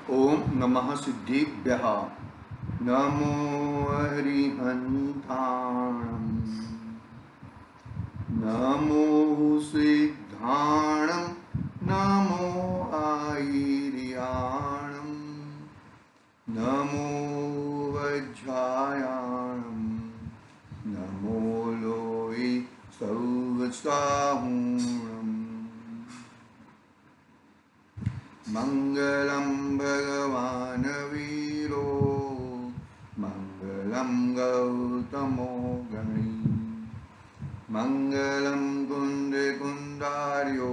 ओम नमः सिद्धिभ्यः नमो हरिहन्ताणं नमो सिद्धाणं नमो आयर्याणं नमो वज्रायाणं नमो लोये सर्वसाहूणम् मंगलम भगवान वीरो मंगलम गौतमो गणी मंगलम कुंद कुंदार्यो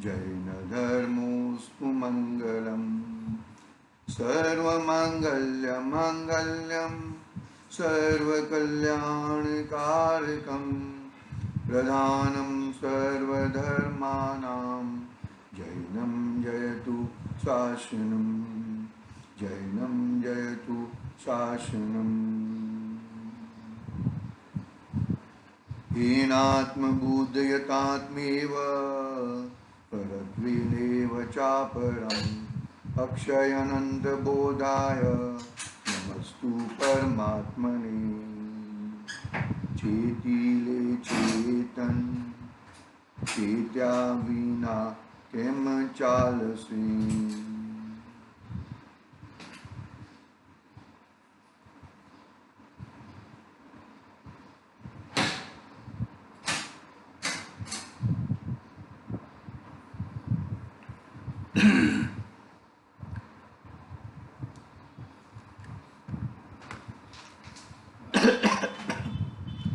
जैन धर्मोस्तु मंगलम सर्वमंगल्य मंगल्यम सर्वकल्याणकारकम प्रधानम सर्वधर्मानां जैनम जयतु शासनम जैनम जयतु शासनम हीनात्मबुद्धयतात्मेव परद्विनेव चापरम् अक्षयनन्तबोधाय नमस्तु परमात्मने चेतिले चेतन चेत्या विना केम चालसी।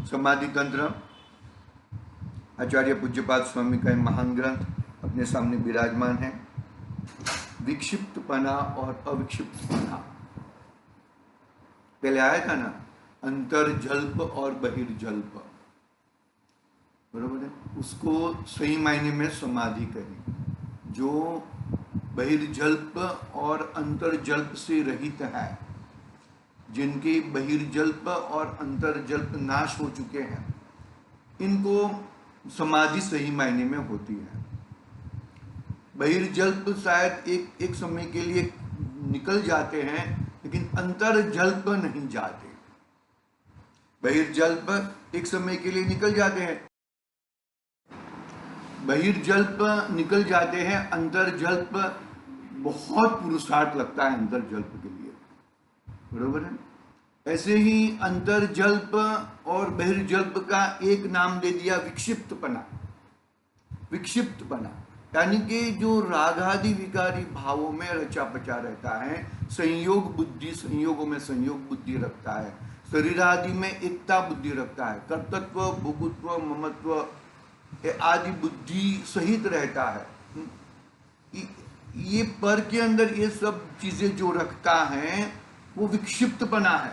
समाधि तंत्र आचार्य पूज्यपाद स्वामी का महान ग्रंथ अपने सामने विराजमान है। विक्षिप्तपना और अविक्षिप्तपना पहले आया था ना, अंतर्जल्प और बहिर्जल्प, बरोबर है। उसको सही मायने में समाधि कही। जो बहिर्जल्प और अंतर्जल्प से रहित है, जिनके बहिर्जल्प और अंतर्जल्प नाश हो चुके हैं, इनको समाधि सही मायने में होती है। बहिर्जल्प शायद एक समय के लिए निकल जाते हैं, लेकिन अंतर्जल्प नहीं जाते। बहिर्जल्प एक समय के लिए निकल जाते हैं, बहिर्जल्प निकल जाते हैं, अंतर्जल्प बहुत पुरुषार्थ लगता है अंतर्जल्प के लिए, बरोबर है। ऐसे ही अंतर्जल्प और बहिर्जल्प का एक नाम दे दिया विक्षिप्तपना। विक्षिप्तपना यानी कि जो रागादि विकारी भावों में रचा पचा रहता है, संयोग बुद्धि, संयोगों में संयोग बुद्धि रखता है, शरीर आदि में एकता बुद्धि रखता है, कर्तृत्व, भोगत्व, ममत्व आदि बुद्धि सहित रहता है। ये पर के अंदर ये सब चीजें जो रखता है वो विक्षिप्तपना है।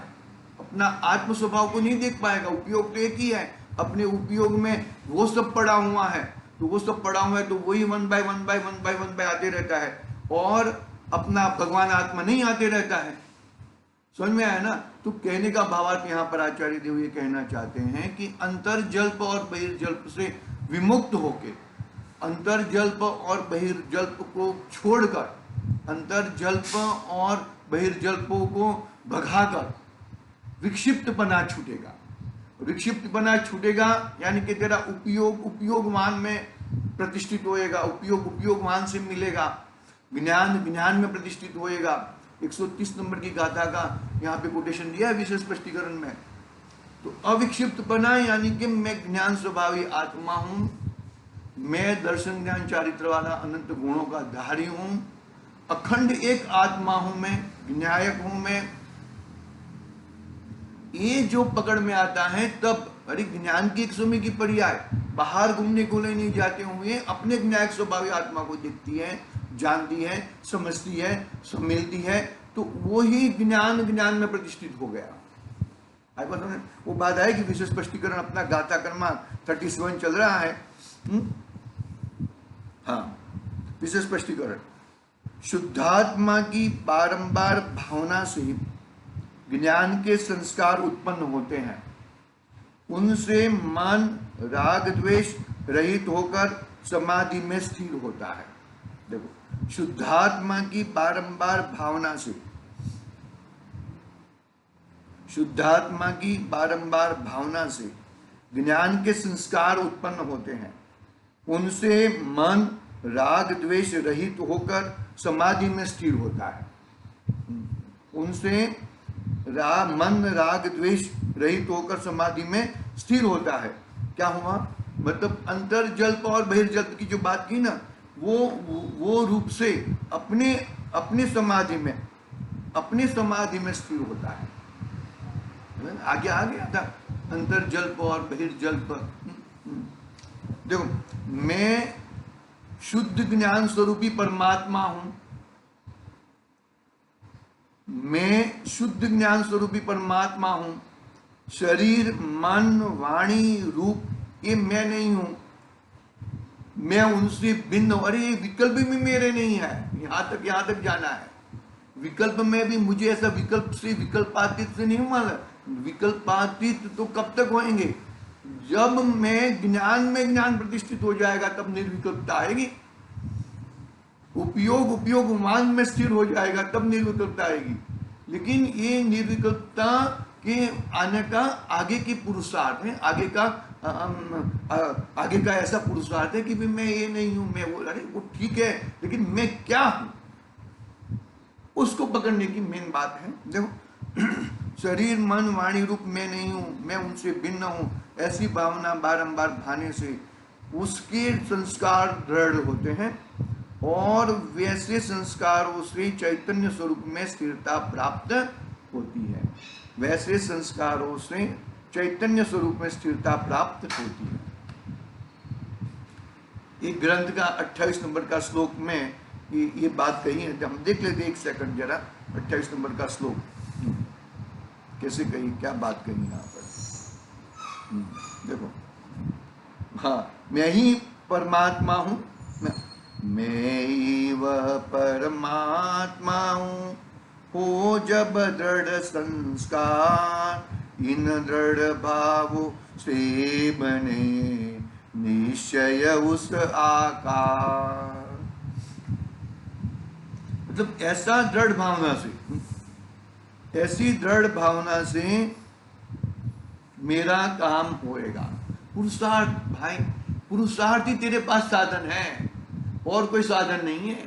अपना आत्म स्वभाव को नहीं देख पाएगा। उपयोग तो एक ही है, अपने उपयोग में वो सब पड़ा हुआ है, तो वो सब पड़ा हुआ है तो वही वन बाय वन आते रहता है, और अपना भगवान आत्मा नहीं आते रहता है। समझ में आया ना। तो कहने का भावार्थ यहाँ पर आचार्य देव ये कहना चाहते हैं कि अंतर्जल्प और बहिर्जल्प से विमुक्त होके, अंतर्जल्प और बहिर्जल्प को छोड़कर, अंतर्जल्प और बहिर्जल्पों को भगाकर विक्षिप्तपना छूटेगा। विक्षिप्तपना छूटेगा यानी कि तेरा उपयोग उपयोगवान में प्रतिष्ठित होएगा, उपयोग उपयोगवान से मिलेगा, ज्ञान ज्ञान में प्रतिष्ठित होएगा। 130 नंबर की गाथा का यहाँ पे कोटेशन दिया है विशेष स्पष्टीकरण में। तो अविक्षिप्तपना यानी कि मैं ज्ञान स्वभावी आत्मा हूं, मैं दर्शन ज्ञान चारित्र वाला अनंत गुणों का धारी हूं, अखंड एक आत्मा हूं, मैं ज्ञायक हूं। मैं ये जो पकड़ में आता है तब, अरे ज्ञान की एक समय की पर्याय, बाहर घूमने को नहीं जाते हुए अपने ज्ञायक स्वभावी आत्मा को देखती है, जानती है, समझती है, सम्मिलती है, तो वो ही ज्ञान ज्ञान में प्रतिष्ठित हो गया। वो बात है कि विशेष स्पष्टीकरण अपना गाथा कर्मा 37 चल रहा है। हाँ, विशेष स्पष्टीकरण शुद्धात्मा की बारंबार भावना से ज्ञान के संस्कार उत्पन्न होते हैं। उनसे मन राग द्वेष रहित होकर समाधि में स्थिर होता है। देखो, शुद्धात्मा की बारंबार भावना से, शुद्धात्मा की बारंबार भावना से ज्ञान के संस्कार उत्पन्न होते हैं। उनसे मन राग द्वेष रहित होकर समाधि में स्थिर होता है। उनसे मन राग द्वेष रहित होकर समाधि में स्थिर होता है। क्या हुआ? मतलब अंतर जल्प और बहिर्जल्प की जो बात की ना, वो रूप से अपने समाधि में स्थिर होता है। आगे आ गया था अंतर जल्प और बहिर्जल्प। देखो, मैं शुद्ध ज्ञान स्वरूपी परमात्मा हूं, मैं शुद्ध ज्ञान स्वरूपी परमात्मा हूं। शरीर मन वाणी रूप ये मैं नहीं हूं, मैं उनसे भिन्न हूं। अरे ये विकल्प भी मेरे नहीं है, यहां तक जाना है। विकल्प में भी मुझे ऐसा विकल्पातीत से नहीं माना। विकल्पातीत तो कब तक होंगे? जब मैं ज्ञान में ज्ञान प्रतिष्ठित हो जाएगा तब निर्विकल्पता आएगी। उपयोग मान में स्थिर हो जाएगा तब निर्विकल्पता आएगी। लेकिन ये निर्विकल्पता के आने का आगे की पुरुषार्थ है, आगे का ऐसा पुरुषार्थ है कि भी मैं ये नहीं हूं, मैं वो, अरे वो ठीक है, लेकिन मैं क्या हूं उसको पकड़ने की मेन बात है। देखो, शरीर मन वाणी रूप मैं नहीं हूं, मैं उनसे भिन्न हूं, ऐसी भावना बारंबार भाने से उसके संस्कार दृढ़ होते हैं और वैसे संस्कारों से चैतन्य स्वरूप में स्थिरता प्राप्त होती है। वैसे संस्कारों से चैतन्य स्वरूप में स्थिरता प्राप्त होती है। एक ग्रंथ का 28 नंबर का श्लोक में ये बात कही है। हम देख लेते एक सेकंड जरा, 28 नंबर का श्लोक कैसे कही, क्या बात कही यहाँ पर। देखो, हाँ, मैं ही परमात्मा हूं, मैं ही वह परमात्मा हूं, हो जब दृढ़ संस्कार इन दृढ़ भावों से बने निश्चय उस आकार। मतलब ऐसा दृढ़ भावना से, ऐसी दृढ़ भावना से मेरा काम होएगा। पुरुषार्थ भाई, पुरुषार्थ ही तेरे पास साधन है और कोई साधन नहीं है।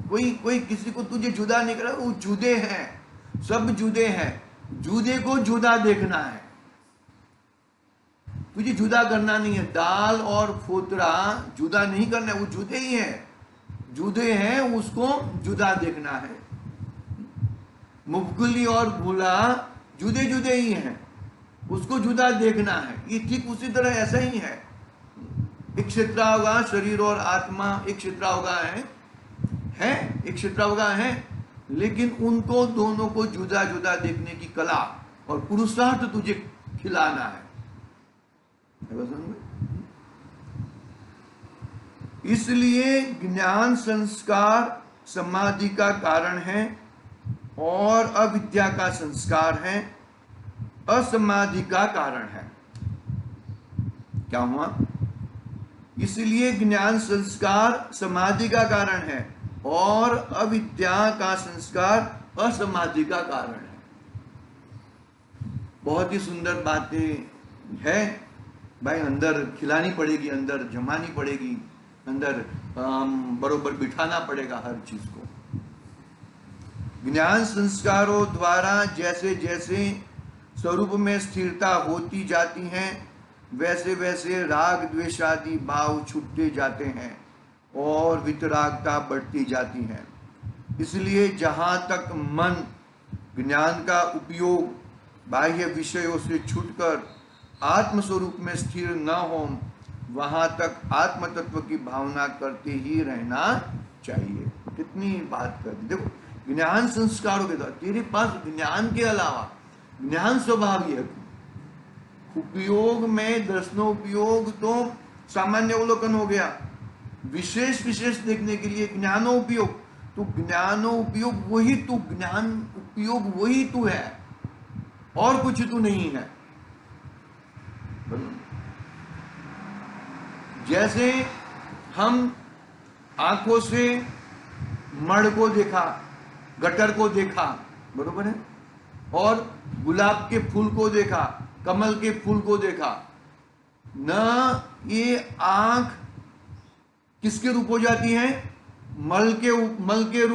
कोई किसी को तुझे जुदा नहीं करा, वो जुदे हैं, सब जुदे हैं। जुदे को जुदा देखना है, तुझे जुदा करना नहीं है। दाल और फोतरा जुदा नहीं करना है, वो जुदे ही है, जुदे हैं, उसको जुदा देखना है। मुफगुली और भूला जुदे जुदे ही हैं, उसको जुदा देखना है। ये ठीक उसी तरह ऐसा ही है। एक क्षेत्रावगा शरीर और आत्मा एक क्षेत्रावगा है, एक क्षेत्रावगा है, लेकिन उनको दोनों को जुदा जुदा देखने की कला और पुरुषार्थ तुझे खिलाना है। इसलिए ज्ञान संस्कार समाधि का कारण है और अविद्या का संस्कार है, असमाधि का कारण है। क्या हुआ? इसलिए ज्ञान संस्कार समाधि का कारण है और अविद्या का संस्कार असमाधि का कारण है। बहुत ही सुंदर बातें है भाई, अंदर खिलानी पड़ेगी, अंदर जमानी पड़ेगी, अंदर बरोबर बिठाना पड़ेगा हर चीज को। ज्ञान संस्कारों द्वारा जैसे जैसे स्वरूप में स्थिरता होती जाती है, वैसे वैसे राग द्वेषादि भाव छूटते जाते हैं और वितरागता बढ़ती जाती है। इसलिए जहाँ तक मन ज्ञान का उपयोग बाह्य विषयों से छूटकर आत्म स्वरूप में स्थिर न हो, वहाँ तक आत्म तत्व की भावना करते ही रहना चाहिए। कितनी बात कर दी। देखो, ज्ञान संस्कारों के द्वारा तेरे पास ज्ञान के अलावा ज्ञान स्वभाव है। उपयोग में दर्शनोपयोग तो सामान्य अवलोकन हो गया, विशेष विशेष देखने के लिए ज्ञानोपयोग। तो ज्ञानोपयोग वही तू, ज्ञान उपयोग वही तू है और कुछ तू नहीं है। जैसे हम आंखों से मड़ को देखा, गटर को देखा, बरोबर है, और गुलाब के फूल को देखा, कमल के फूल को देखा। न ये आंख किसके रूप हो जाती है? मल के रूप,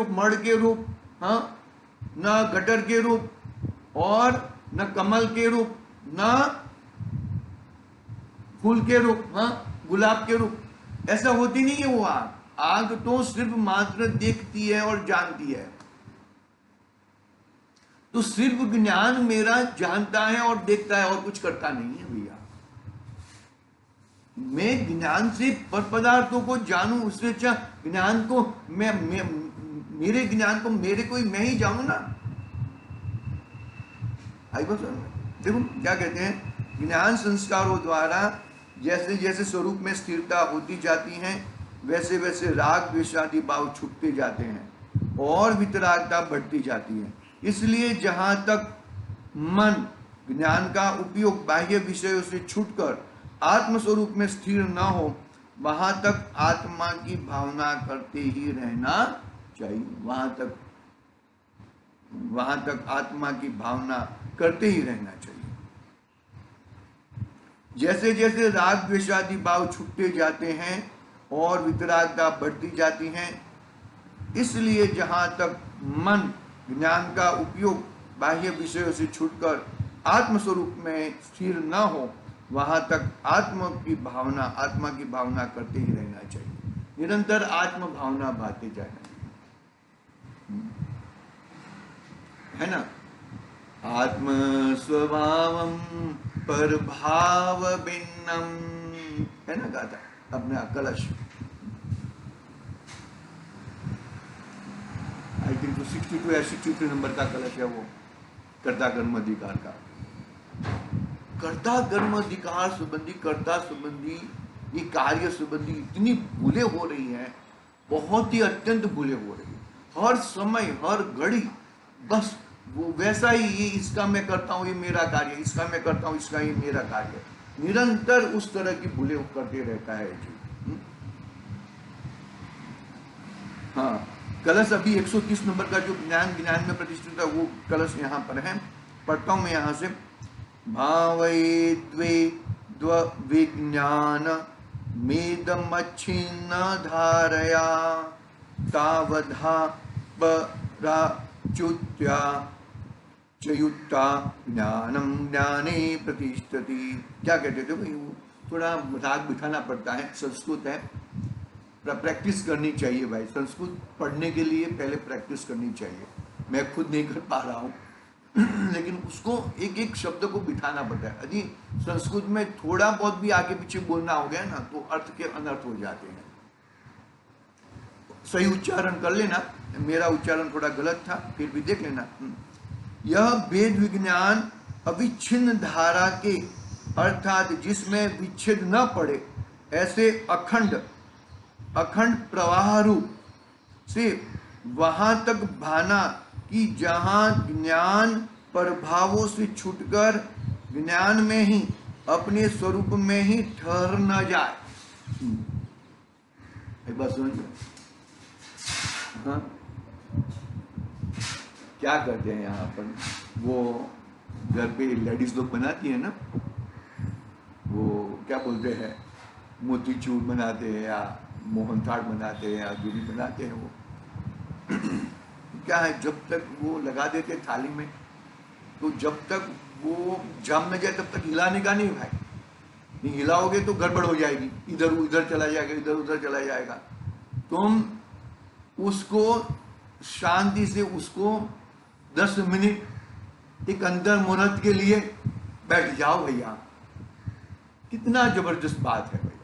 मड़ के रूप, हाँ, न गटर के रूप और न कमल के रूप, न फूल के रूप, हाँ, गुलाब के रूप। ऐसा होती नहीं है वो आंख। आंख तो सिर्फ मात्र देखती है और जानती है। तो सिर्फ ज्ञान मेरा जानता है और देखता है और कुछ करता नहीं है भैया। मैं ज्ञान से पर पदार्थों को जानूं, उससे अच्छा ज्ञान को मेरे ज्ञान को मेरे को ही मैं ही जानूं ना। आई बात? देखो क्या कहते हैं, ज्ञान संस्कारों द्वारा जैसे जैसे स्वरूप में स्थिरता होती जाती है, वैसे वैसे राग द्वेषादि भाव छूटते जाते हैं और वितरागता बढ़ती जाती है। इसलिए जहां तक मन ज्ञान का उपयोग बाह्य विषयों से छूटकर आत्म स्वरूप में स्थिर न हो, वहां तक आत्मा की भावना करते ही रहना चाहिए। वहां तक आत्मा की भावना करते ही रहना चाहिए। जैसे जैसे राग द्वेषादि भाव छूटते जाते हैं और वितरागता बढ़ती जाती है, इसलिए जहां तक मन ज्ञान का उपयोग बाह्य विषयों से छूटकर आत्म स्वरूप में स्थिर न हो, वहां तक आत्मा की भावना करते ही रहना चाहिए। निरंतर आत्म भावना भाते जाना है ना। आत्म स्वभावम पर भाव भिन्नम, है ना गाथा अपने कलश। आई थिंक तो 62 या 63 नंबर का कलश है वो, कर्ता कर्म अधिकार का। कर्ता कर्म अधिकार संबंधी, कर्ता संबंधी, ये कार्य संबंधी इतनी भूले हो रही हैं, बहुत ही अत्यंत भूले हो रही है। हर समय हर घड़ी बस वो वैसा ही, ये इसका मैं करता हूँ, ये मेरा कार्य, इसका मैं करता हूँ, इसका ये मेरा कार्य, निरंतर उस तरह की भूले करते रहता है जी। हाँ, कलश अभी 130 नंबर का जो ज्ञान में प्रतिष्ठित है वो कलश यहाँ पर है। पढ़ता हूँ मैं यहाँ से। भावये द्वे द्व विज्ञान मेदमच्छिन्न धारया तावधा पराच्युत्या चयुक्ता ज्ञानम ज्ञाने प्रतिष्ठति। क्या कहते थे भाई, वो थोड़ा राग बिठाना पड़ता है, संस्कृत है, प्रैक्टिस करनी चाहिए भाई। संस्कृत पढ़ने के लिए पहले प्रैक्टिस करनी चाहिए। मैं खुद नहीं कर पा रहा हूँ लेकिन उसको एक एक शब्द को बिठाना पड़ता है। यदि संस्कृत में थोड़ा बहुत भी आगे पीछे बोलना हो गया ना तो अर्थ के अनर्थ हो जाते हैं। सही उच्चारण कर लेना, मेरा उच्चारण थोड़ा गलत था, फिर भी देख लेना। यह वेद विज्ञान अविच्छिन्न धारा के अर्थात जिसमें विच्छेद न पड़े ऐसे अखंड प्रवाह रूप से वहां तक भाना कि जहां ज्ञान प्रभावों से छूटकर ज्ञान में ही अपने स्वरूप में ही ठहर न जाए। एक बात सुनिए, हाँ, क्या करते हैं यहाँ पर, वो घर पे लेडीज लोग बनाती है ना, वो क्या बोलते हैं, मोतीचूर बनाते हैं या मोहनथाल बनाते हैं या जो भी बनाते हैं, वो क्या है, जब तक वो लगा देते थाली में तो जब तक वो जम न जाए तब तक हिलाने का नहीं भाई। नहीं हिलाओगे तो गड़बड़ हो जाएगी, इधर उधर चला जाएगा, इधर उधर चला जाएगा। तुम उसको शांति से उसको 10 मिनट एक अंतर मुहूर्त के लिए बैठ जाओ भैया। कितना जबरदस्त बात है भैया।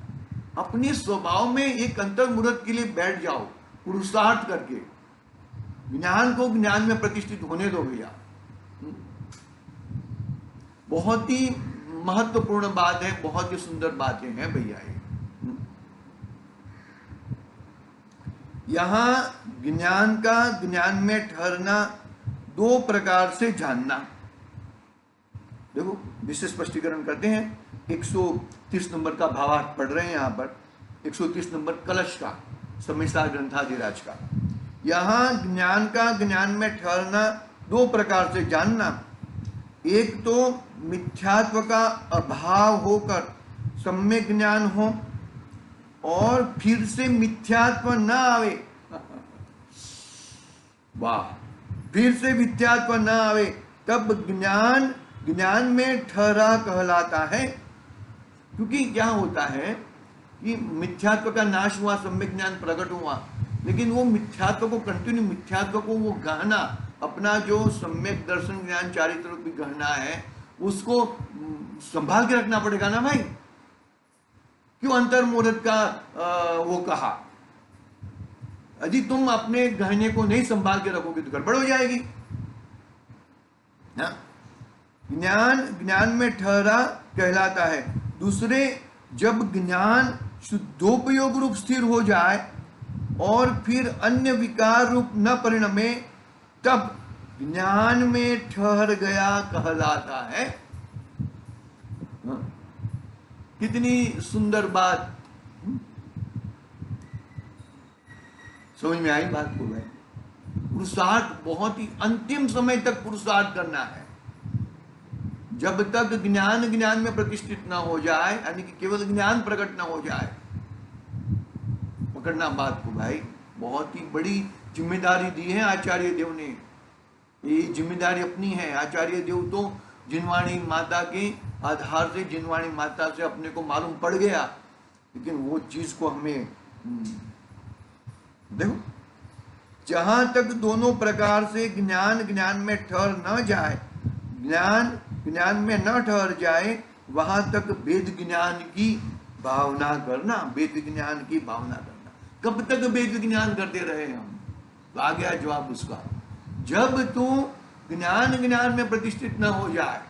अपने स्वभाव में एक अंतर मुहूर्त के लिए बैठ जाओ, पुरुषार्थ करके ज्ञान को ज्ञान में प्रतिष्ठित होने दो भैया। बहुत ही महत्वपूर्ण बात है, बहुत ही सुंदर बातें हैं भैया ये। यहां ज्ञान का ज्ञान में ठहरना 2 प्रकार से जानना। देखो विशेष स्पष्टीकरण करते हैं। 130 नंबर का भावार्थ पढ़ रहे हैं यहाँ पर, 130 नंबर कलश का, सम्यसार ग्रंथाधिराज का। यहाँ ज्ञान का ज्ञान में ठहरना दो प्रकार से जानना। एक तो मिथ्यात्व का अभाव होकर सम्यक ज्ञान हो और फिर से मिथ्यात्व न आवे। वाह, फिर से मिथ्यात्व न आवे तब ज्ञान ज्ञान में ठहरा कहलाता है। क्योंकि क्या होता है कि मिथ्यात्व का नाश हुआ, सम्यक ज्ञान प्रकट हुआ, लेकिन वो मिथ्यात्व को कंटिन्यू, मिथ्यात्व को वो गहना, अपना जो सम्यक दर्शन ज्ञान चारित्र रूपी गहना है उसको संभाल के रखना पड़ेगा ना भाई। क्यों अंतर्मुहूर्त का वो कहा? यदि तुम अपने गहने को नहीं संभाल के रखोगे तो गड़बड़ हो जाएगी ना। ज्ञान ज्ञान में ठहरा कहलाता है। दूसरे, जब ज्ञान शुद्धोपयोग रूप स्थिर हो जाए और फिर अन्य विकार रूप न परिणमे तब ज्ञान में ठहर गया कहलाता है। कितनी सुंदर बात, समझ में आई बात को भाई? पुरुषार्थ बहुत ही अंतिम समय तक पुरुषार्थ करना है। जब तक ज्ञान ज्ञान में प्रतिष्ठित ना हो जाए, यानी कि केवल ज्ञान प्रकट ना हो जाए, पकड़ना बात को भाई। बहुत ही बड़ी जिम्मेदारी दी है आचार्य देव ने। ये जिम्मेदारी अपनी है। आचार्य देव तो जिनवाणी माता के आधार से, जिनवाणी माता से अपने को मालूम पड़ गया, लेकिन वो चीज को हमें देखो, जहां तक दोनों प्रकार से ज्ञान ज्ञान में ठहर न जाए, ज्ञान ज्ञान में न ठहर जाए, वहां तक वेद ज्ञान की भावना करना, वेद ज्ञान की भावना करना। कब तक वेद ज्ञान करते रहे हम? तो आ गया जवाब उसका, जब तू ज्ञान ज्ञान में प्रतिष्ठित न हो जाए,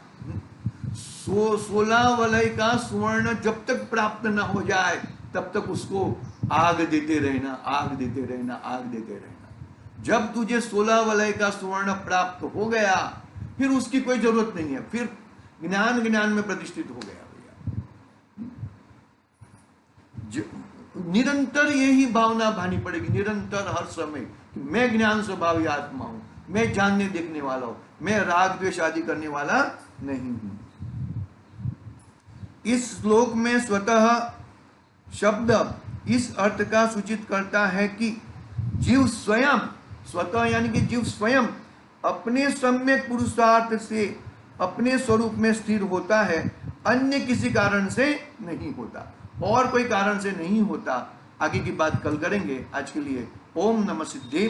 16 वलय का सुवर्ण जब तक प्राप्त न हो जाए, तब तक उसको आग देते रहना, आग देते रहना, आग देते रहना। जब तुझे 16 वलय का सुवर्ण प्राप्त हो गया, फिर उसकी कोई जरूरत नहीं है, फिर ज्ञान ज्ञान में प्रतिष्ठित हो गया भैया। निरंतर यही भावना भानी पड़ेगी, निरंतर हर समय कि मैं ज्ञान स्वभावी आत्मा हूं, मैं जानने देखने वाला हूं, मैं राग द्वेष आदि करने वाला नहीं हूं। इस श्लोक में स्वतः शब्द इस अर्थ का सूचित करता है कि जीव स्वयं, स्वतः यानी कि जीव स्वयं अपने सम्यक पुरुषार्थ से अपने स्वरूप में स्थिर होता है, अन्य किसी कारण से नहीं होता, और कोई कारण से नहीं होता। आगे की बात कल करेंगे। आज के लिए ओम नमः सिद्धे।